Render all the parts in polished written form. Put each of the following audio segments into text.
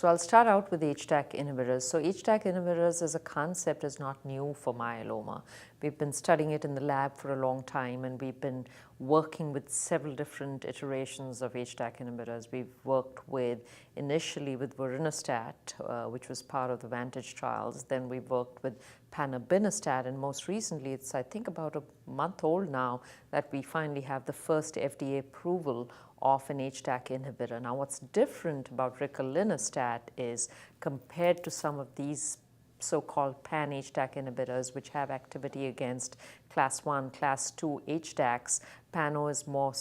So I'll start out with HDAC inhibitors. So HDAC inhibitors as a concept is not new for myeloma. We've been studying it in the lab for a long time, and we've been working with several different iterations of HDAC inhibitors. We've worked with initially with ricolinostat, which was part of the Vantage trials. Then we've worked with panobinostat, and most recently, it's I think about a month old now, that we finally have the first FDA approval of an HDAC inhibitor. Now, what's different about ricolinostat is, compared to some of these so-called pan-HDAC inhibitors, which have activity against class 1, class 2 HDACs, pano is more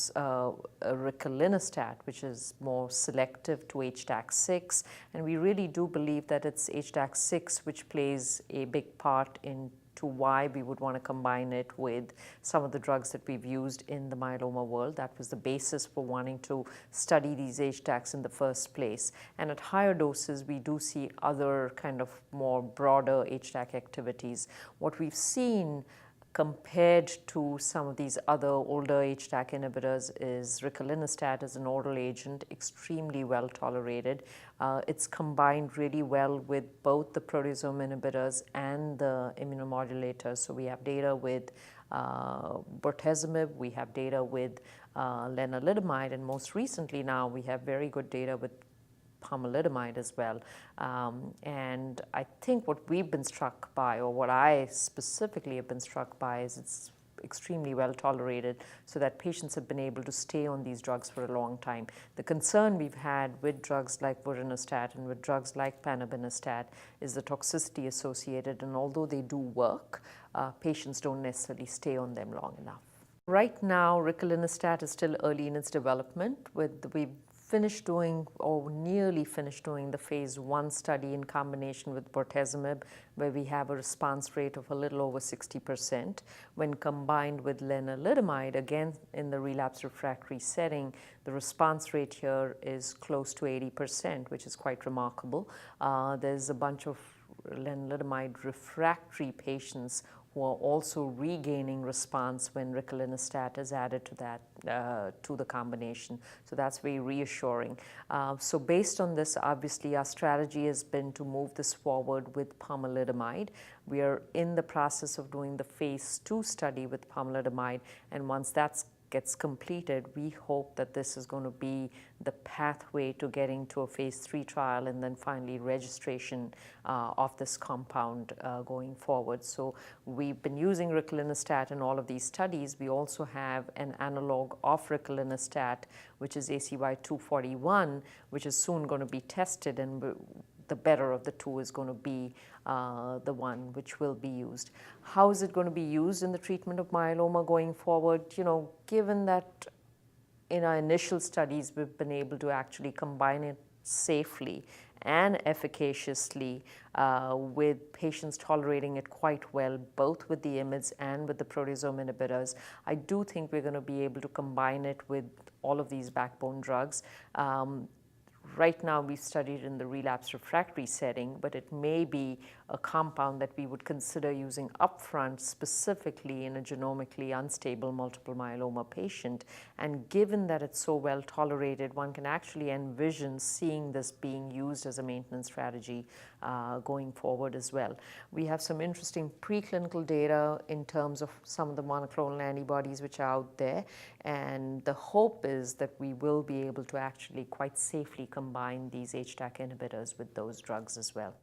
ricolinostat, which is more selective to HDAC6, and we really do believe that it's HDAC6 which plays a big part in to why we would want to combine it with some of the drugs that we've used in the myeloma world. That was the basis for wanting to study these HDACs in the first place. And at higher doses, we do see other kind of more broader HDAC activities. What we've seen compared to some of these other older HDAC inhibitors is ricolinostat as an oral agent, extremely well tolerated. It's combined really well with both the proteasome inhibitors and the immunomodulators. So we have data with bortezomib, we have data with lenalidomide, and most recently now we have very good data with pomalidomide as well. And I think what we've been struck by, or what I specifically have been struck by, is it's extremely well tolerated, so that patients have been able to stay on these drugs for a long time. The concern we've had with drugs like ricolinostat and with drugs like panobinostat is the toxicity associated, and although they do work, patients don't necessarily stay on them long enough. Right now, ricolinostat is still early in its development. We've finished doing, or nearly finished doing, the phase 1 study in combination with bortezomib, where we have a response rate of a little over 60%. When combined with lenalidomide, again in the relapse refractory setting, the response rate here is close to 80%, which is quite remarkable. There's a bunch of lenalidomide refractory patients who are also regaining response when ricolinostat is added to that, to the combination. So that's very reassuring. So based on this, obviously our strategy has been to move this forward with pomalidomide. We are in the process of doing the phase 2 study with pomalidomide, and once that gets completed, we hope that this is going to be the pathway to getting to a phase 3 trial and then finally registration of this compound going forward. So we've been using ricolinostat in all of these studies. We also have an analog of ricolinostat, which is ACY241, which is soon going to be tested, and the better of the two is going to be the one which will be used. How is it going to be used in the treatment of myeloma going forward? You know, given that in our initial studies we've been able to actually combine it safely and efficaciously with patients tolerating it quite well, both with the IMiDs and with the proteasome inhibitors, I do think we're going to be able to combine it with all of these backbone drugs. Right now, we've studied in the relapse refractory setting, but it may be a compound that we would consider using upfront, specifically in a genomically unstable multiple myeloma patient. And given that it's so well tolerated, one can actually envision seeing this being used as a maintenance strategy going forward as well. We have some interesting preclinical data in terms of some of the monoclonal antibodies which are out there, and the hope is that we will be able to actually quite safely combine these HDAC inhibitors with those drugs as well.